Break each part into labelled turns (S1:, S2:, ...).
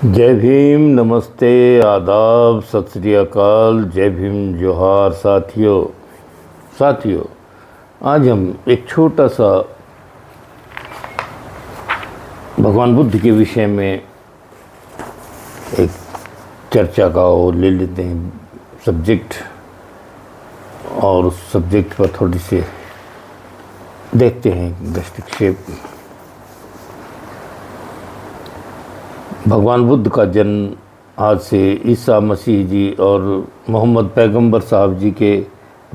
S1: जय भीम, नमस्ते, आदाब, सत श्री अकाल, जय भीम, जोहार। साथियों, आज हम एक छोटा सा भगवान बुद्ध के विषय में एक चर्चा का वो ले लेते हैं सब्जेक्ट, और उस सब्जेक्ट पर थोड़ी सी देखते हैं दृष्टिक्षेप। भगवान बुद्ध का जन्म आज से ईसा मसीह जी और मोहम्मद पैगंबर साहब जी के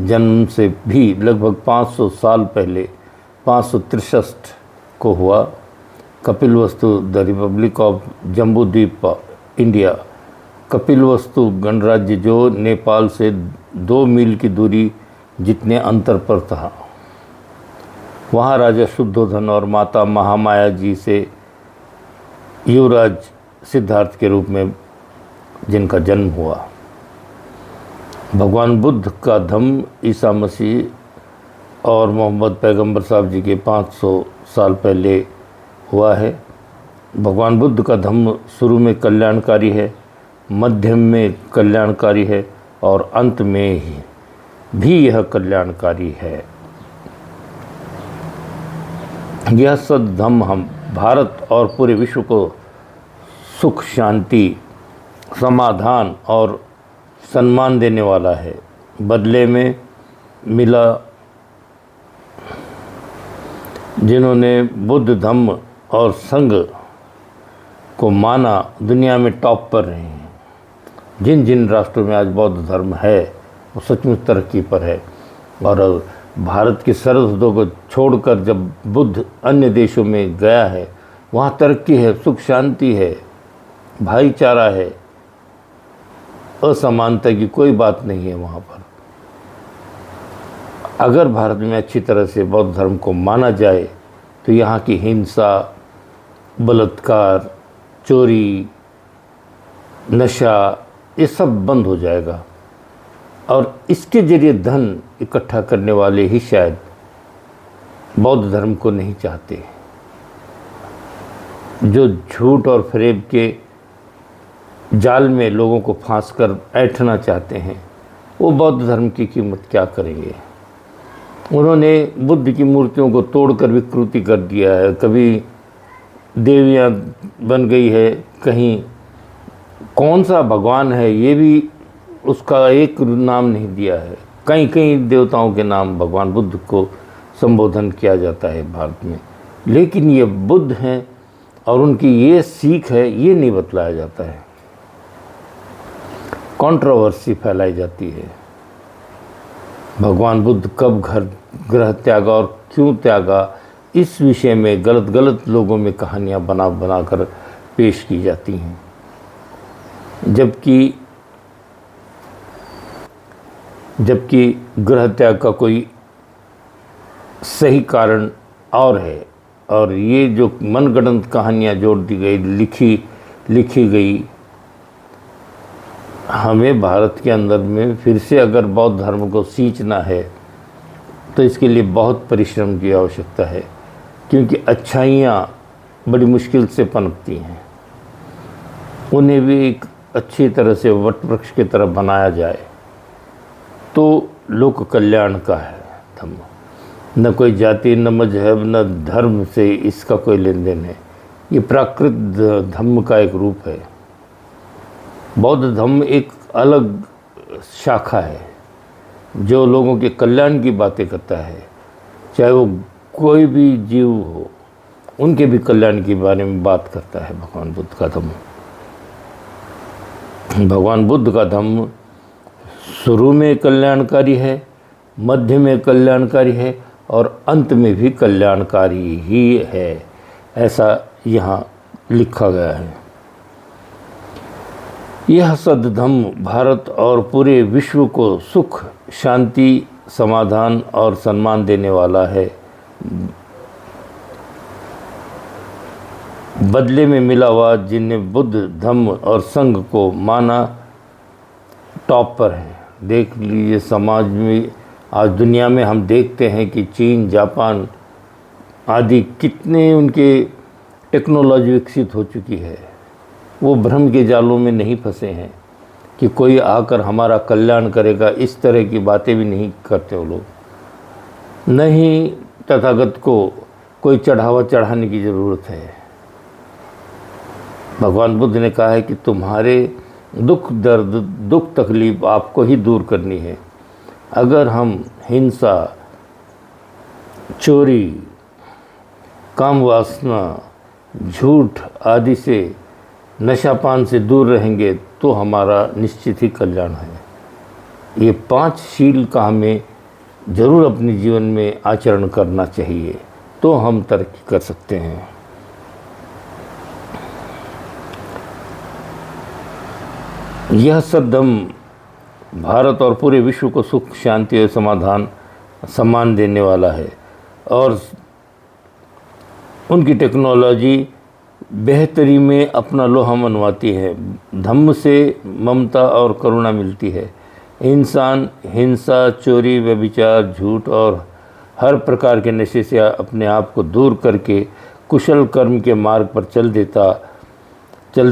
S1: जन्म से भी लगभग 500 साल पहले 563 को हुआ। Kapilavastu the republic of Jambudvipa India, Kapilvastu गणराज्य जो नेपाल से 2 मील की दूरी जितने अंतर पर था, वहाँ राजा शुद्धोधन और माता महामाया जी से युवराज सिद्धार्थ के रूप में जिनका जन्म हुआ। भगवान बुद्ध का धम्म ईसा मसीह और मोहम्मद पैगंबर साहब जी के 500 साल पहले हुआ है। भगवान बुद्ध का धम्म शुरू में कल्याणकारी है, मध्यम में कल्याणकारी है और अंत में ही भी यह कल्याणकारी है। यह सद्धम्म हम भारत और पूरे विश्व को सुख, शांति, समाधान और सम्मान देने वाला है। बदले में मिला जिन्होंने बुद्ध धम्म और संघ को माना, दुनिया में टॉप पर रहे हैं। जिन जिन राष्ट्रों में आज बौद्ध धर्म है वो सचमुच तरक्की पर है, और भारत की सरहदों को छोड़कर जब बुद्ध अन्य देशों में गया है, वहाँ तरक्की है, सुख शांति है, भाईचारा है, असमानता की कोई बात नहीं है वहाँ पर। अगर भारत में अच्छी तरह से बौद्ध धर्म को माना जाए तो यहाँ की हिंसा, बलात्कार, चोरी, नशा, ये सब बंद हो जाएगा, और इसके जरिए धन इकट्ठा करने वाले ही शायद बौद्ध धर्म को नहीं चाहते। जो झूठ और फरेब के जाल में लोगों को फांस कर ऐंठना चाहते हैं, वो बौद्ध धर्म की कीमत क्या करेंगे। उन्होंने बुद्ध की मूर्तियों को तोड़कर विकृति कर दिया है, कभी देवियाँ बन गई है, कहीं कौन सा भगवान है ये भी उसका एक नाम नहीं दिया है। कहीं कहीं देवताओं के नाम भगवान बुद्ध को संबोधन किया जाता है भारत में, लेकिन ये बुद्ध हैं और उनकी ये सीख है ये नहीं बतलाया जाता है। कंट्रोवर्सी फैलाई जाती है। भगवान बुद्ध कब ग्रह त्यागा और क्यों त्यागा, इस विषय में गलत लोगों में कहानियाँ बना कर पेश की जाती हैं, जबकि गृह त्याग का कोई सही कारण और है। और ये जो मनगढ़ंत कहानियाँ जोड़ दी गई, लिखी गई, हमें भारत के अंदर में फिर से अगर बौद्ध धर्म को सींचना है तो इसके लिए बहुत परिश्रम की आवश्यकता है, क्योंकि अच्छाइयाँ बड़ी मुश्किल से पनपती हैं। उन्हें भी एक अच्छी तरह से वट वृक्ष की तरह बनाया जाए तो लोक कल्याण का है धम्म। न कोई जाति, न मजहब, न धर्म से इसका कोई लेन देन है। ये प्राकृत धम्म का एक रूप है। बौद्ध धम्म एक अलग शाखा है जो लोगों के कल्याण की बातें करता है, चाहे वो कोई भी जीव हो, उनके भी कल्याण के बारे में बात करता है भगवान बुद्ध का धम्म। भगवान बुद्ध का धम्म शुरू में कल्याणकारी है, मध्य में कल्याणकारी है और अंत में भी कल्याणकारी ही है, ऐसा यहाँ लिखा गया है। यह सद्धम्म भारत और पूरे विश्व को सुख, शांति, समाधान और सम्मान देने वाला है। बदले में मिला हुआ जिन्हें बुद्ध धम्म और संघ को माना, टॉप पर है। देख लीजिए, समाज में आज दुनिया में हम देखते हैं कि चीन, जापान आदि कितने उनके टेक्नोलॉजी विकसित हो चुकी है, वो भ्रम के जालों में नहीं फंसे हैं कि कोई आकर हमारा कल्याण करेगा। इस तरह की बातें भी नहीं करते वो लोग। नहीं, तथागत को कोई चढ़ावा चढ़ाने की ज़रूरत है। भगवान बुद्ध ने कहा है कि तुम्हारे दुख दर्द दुख तकलीफ आपको ही दूर करनी है। अगर हम हिंसा, चोरी, काम वासना, झूठ आदि से, नशापान से दूर रहेंगे तो हमारा निश्चित ही कल्याण है। ये 5 शील का हमें ज़रूर अपने जीवन में आचरण करना चाहिए, तो हम तरक्की कर सकते हैं। यह सद्धम भारत और पूरे विश्व को सुख, शांति और समाधान, सम्मान देने वाला है। और उनकी टेक्नोलॉजी बेहतरी में अपना लोहा मनवाती है। धम्म से ममता और करुणा मिलती है। इंसान हिंसा, चोरी, व्यभिचार, झूठ और हर प्रकार के नशे से अपने आप को दूर करके कुशल कर्म के मार्ग पर चल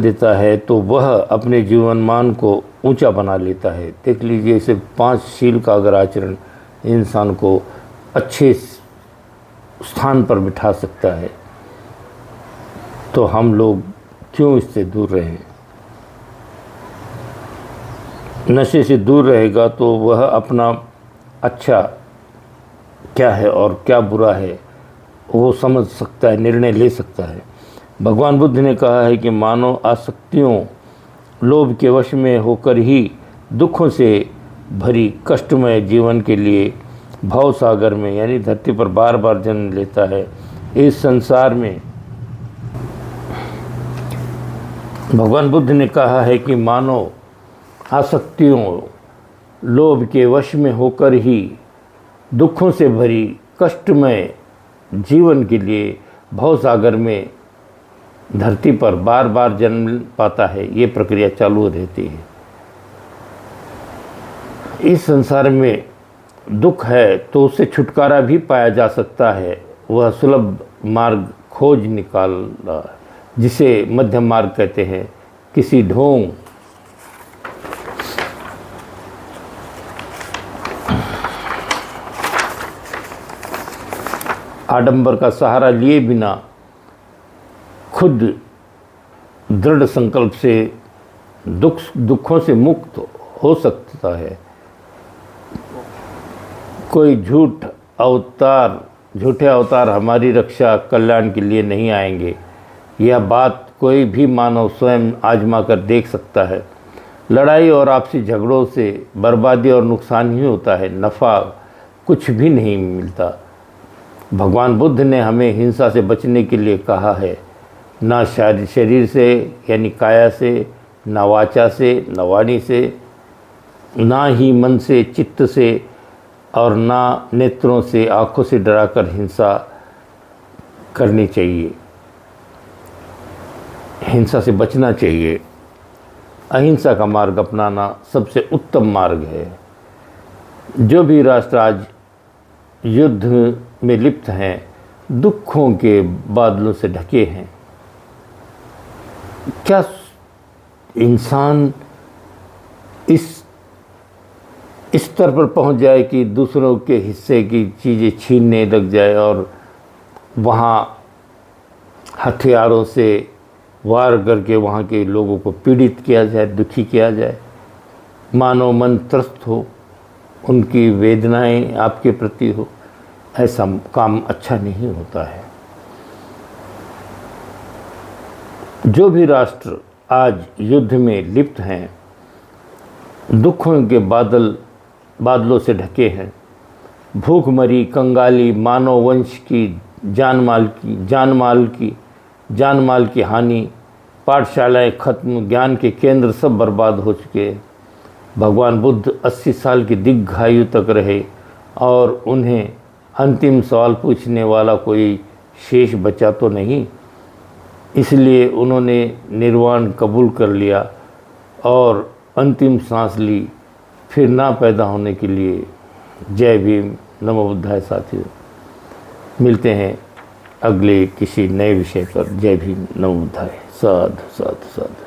S1: देता है तो वह अपने जीवनमान को ऊंचा बना लेता है। देख लीजिए, इसे 5 शील का अगर आचरण इंसान को अच्छे स्थान पर बिठा सकता है तो हम लोग क्यों इससे दूर रहें। नशे से दूर रहेगा तो वह अपना अच्छा क्या है और क्या बुरा है वो समझ सकता है, निर्णय ले सकता है। भगवान बुद्ध ने कहा है कि मानव आसक्तियों, लोभ के वश में होकर ही दुखों से भरी कष्टमय जीवन के लिए भव सागर में यानी धरती पर बार बार जन्म लेता है। इस संसार में भगवान बुद्ध ने कहा है कि मानव आसक्तियों, लोभ के वश में होकर ही दुखों से भरी कष्टमय जीवन के लिए भव सागर में धरती पर बार बार जन्म पाता है। ये प्रक्रिया चालू रहती है। इस संसार में दुख है तो उससे छुटकारा भी पाया जा सकता है। वह सुलभ मार्ग खोज निकाला, जिसे मध्यम मार्ग कहते हैं। किसी ढोंग, आडंबर का सहारा लिए बिना खुद दृढ़ संकल्प से दुखों से मुक्त हो सकता है। कोई झूठे अवतार हमारी रक्षा कल्याण के लिए नहीं आएंगे। यह बात कोई भी मानव स्वयं आजमा कर देख सकता है। लड़ाई और आपसी झगड़ों से बर्बादी और नुकसान ही होता है, नफ़ा कुछ भी नहीं मिलता। भगवान बुद्ध ने हमें हिंसा से बचने के लिए कहा है। ना शरीर से यानी काया से, ना वाचा से, ना वाणी से, ना ही मन से, चित्त से और ना नेत्रों से, आँखों से डराकर हिंसा करनी चाहिए। हिंसा से बचना चाहिए। अहिंसा का मार्ग अपनाना सबसे उत्तम मार्ग है। जो भी राष्ट्र आज युद्ध में लिप्त हैं, दुखों के बादलों से ढके हैं, क्या इंसान इस स्तर पर पहुंच जाए कि दूसरों के हिस्से की चीज़ें छीनने लग जाए और वहाँ हथियारों से वार करके वहाँ के लोगों को पीड़ित किया जाए, दुखी किया जाए, मानव मन त्रस्त हो, उनकी वेदनाएं आपके प्रति हो? ऐसा काम अच्छा नहीं होता है। जो भी राष्ट्र आज युद्ध में लिप्त हैं, दुखों के बादलों से ढके हैं, भूखमरी, कंगाली, मानव वंश की जानमाल की हानि, पाठशालाएं खत्म, ज्ञान के केंद्र सब बर्बाद हो चुके हैं। भगवान बुद्ध 80 साल की दीर्घायु तक रहे और उन्हें अंतिम सवाल पूछने वाला कोई शेष बचा तो नहीं, इसलिए उन्होंने निर्वाण कबूल कर लिया और अंतिम सांस ली, फिर ना पैदा होने के लिए। जय भीम, नमो बुद्धाय। साथियों, मिलते हैं अगले किसी नए विषय पर। जय भीम, नमो बुद्धाय। साधु साधु साधु।